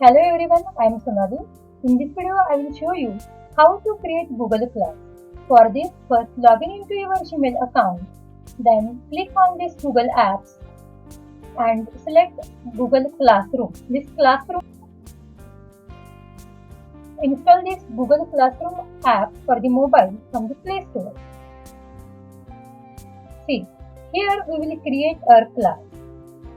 Hello everyone, I am Sonali. In this video, I will show you how to create Google Class. For this, first log in into your Gmail account. Then click on this Google Apps and select Google Classroom. Install this Google Classroom app for the mobile from the Play Store. See, here we will create our class.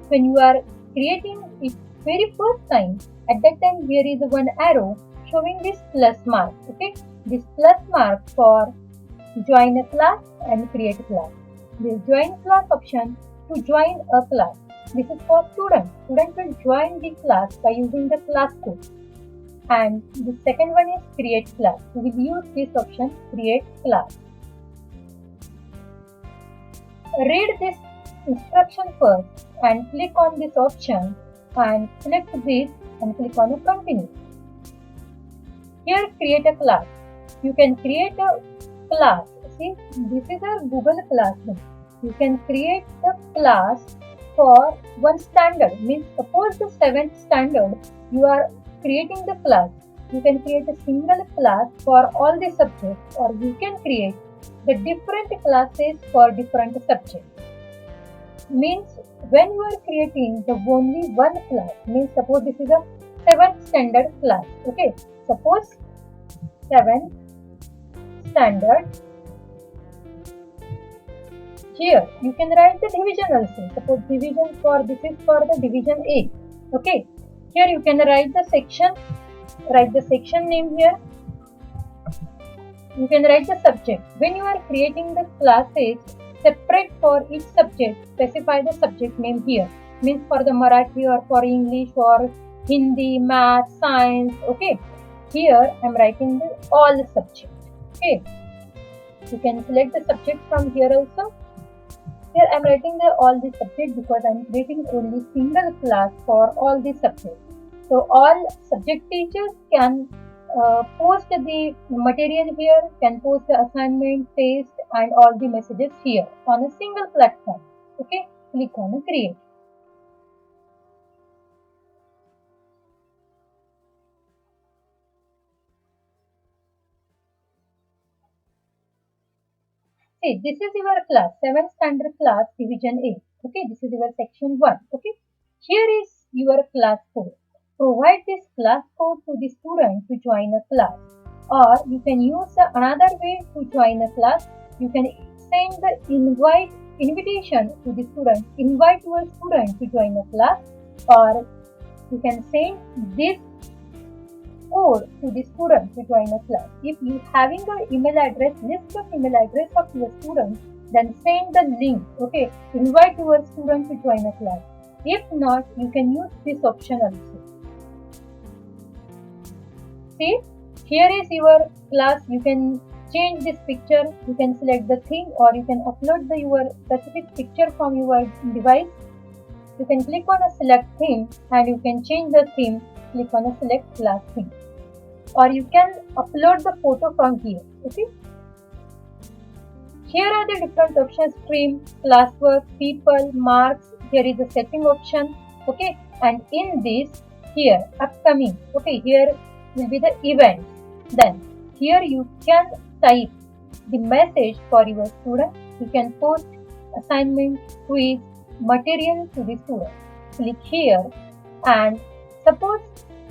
When you are creating it very first time, at that time here is one arrow showing this plus mark. Okay, this plus mark for join a class and create a class. This join class option to join a class. This is for student. Student will join the class by using the class code. And the second one is create class. We will use this option create class. Read this instruction first and click on this option and select this and click on a continue. Here create a class. You can create a class. See, this is a Google Classroom. You can create a class for one standard. Means suppose the 7th standard you are creating the class. You can create a single class for all the subjects, or you can create the different classes for different subjects. Means when you are creating the only one class, means suppose this is a 7th standard class. Okay, suppose 7th standard. Here you can write the division also. Suppose division for this is for the division A. Okay, here you can write the section. Write the section name here. You can write the subject. When you are creating the classes separate for each subject, specify the subject name here. Means for the Marathi or for English or Hindi, Math, Science. Okay. Here I am writing the all subject. Okay. You can select the subject from here also. Here I am writing the all the subject because I am creating only single class for all the subjects. So all subject teachers can post the material here, can post the assignment, test and all the messages here on a single platform. Okay, click on create. See, this is your class, 7th standard class division A. Okay, this is your section 1. Okay, here is your class code. Provide this class code to the student to join a class, or you can use another way to join a class. You can send the invitation to the student, invite your student to join a class, or you can send this code to the student to join a class. If you having an email address, list of email address of your student, then send the link. Okay, invite your student to join a class. If not, you can use this option also. See, here is your class. You can change this picture. You can select the theme, or you can upload your specific picture from your device. You can click on a select theme and you can change the theme. Click on a select class theme, or you can upload the photo from here. Okay. Here are the different options: stream, classwork, people, marks. Here is the setting option. Okay, and in this here upcoming. Okay, here will be the event. Then here you can type the message for your student. You can post assignment, quiz, material to the student. Click here, and suppose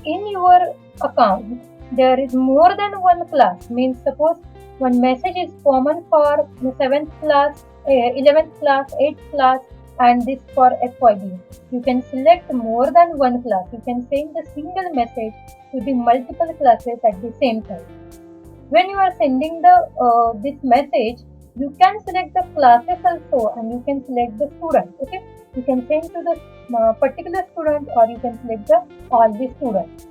in your account there is more than one class. Means suppose one message is common for the 7th class, 11th class, 8th class, and this for FYB. You can select more than one class. You can send the single message to the multiple classes at the same time. When you are sending the this message, you can select the classes also, and you can select the student. Okay, you can send to the particular student, or you can select the all the students.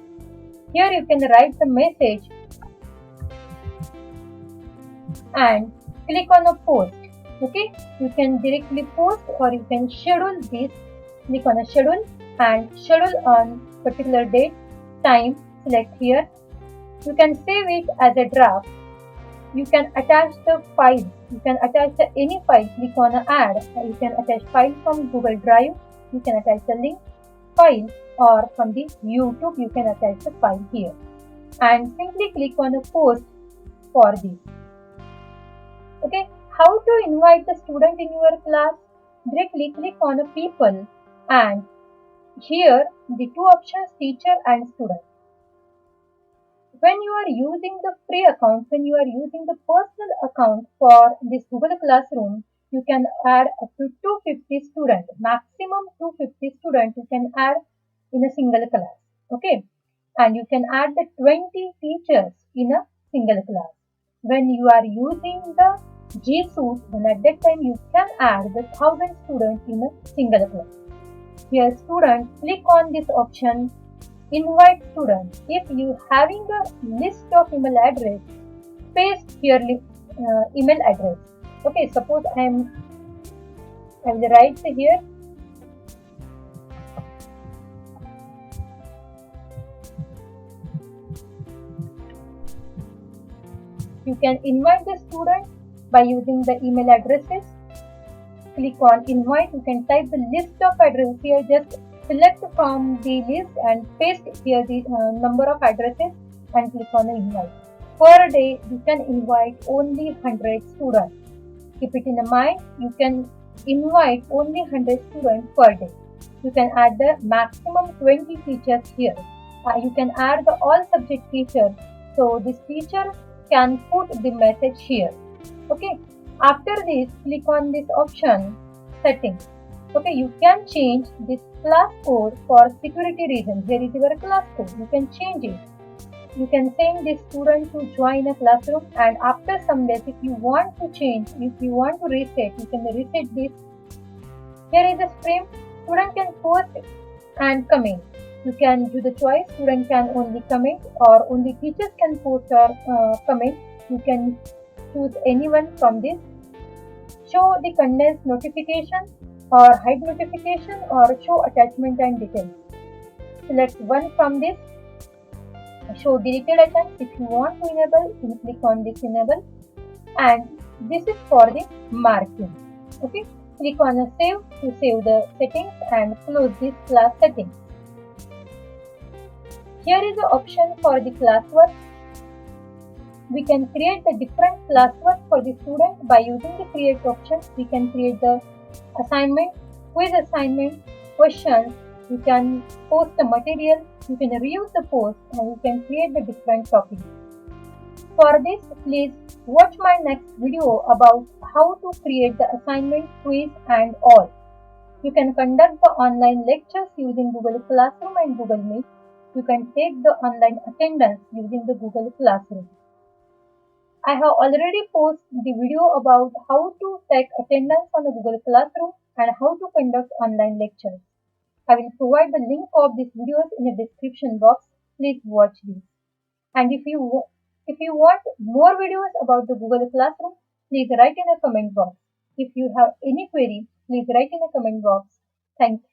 Here you can write the message and click on a post. Okay, you can directly post, or you can schedule this. Click on a schedule and schedule on particular date, time. Select here. You can save it as a draft. You can attach the file. You can attach any file. Click on add. You can attach file from Google Drive. You can attach the link. file, or from the YouTube you can attach the file here, and simply click on a post for this. Okay, how to invite the student in your class? Directly click on a people, and here the two options, teacher and student. When you are using the free account, when you are using the personal account for this Google Classroom, you can add up to 250 students, maximum 250 students you can add in a single class. Okay, and you can add the 20 teachers in a single class. When you are using the G Suite, then at that time you can add the 1000 students in a single class. Here students, click on this option, invite students. If you having a list of email address, paste here email address. Okay, suppose I will write here you can invite the student by using the email addresses. Click on invite, you can type the list of addresses here, just select from the list and paste here the number of addresses and click on the invite. Per day you can invite only 100 students. Keep it in mind, you can invite only 100 students per day. You can add the maximum 20 teachers here. You can add the all subject teachers, so this teacher can put the message here. Okay, after this click on this option settings. Okay, you can change this class code for security reasons. Here is your class code, you can change it. You can send this student to join a classroom, and after some days if you want to change, if you want to reset, you can reset this. Here is a stream, student can post and comment. You can do the choice, student can only comment or only teachers can post or comment. You can choose anyone from this. Show the condensed notification or hide notification or show attachment and details. Select one from this. Show deleted items. If you want to enable, you click on this enable, and this is for the marking. Okay, click on a save to save the settings and close this class settings. Here is the option for the classwork. We can create the different classwork for the student by using the create option. We can create the assignment, quiz assignment, questions. You can post the material, you can reuse the post, and you can create the different topics. For this, please watch my next video about how to create the assignment, quiz and all. You can conduct the online lectures using Google Classroom and Google Meet. You can take the online attendance using the Google Classroom. I have already posted the video about how to take attendance on the Google Classroom and how to conduct online lectures. I will provide the link of these videos in the description box. Please watch these. And if you want more videos about the Google Classroom, please write in the comment box. If you have any query, please write in the comment box. Thank you.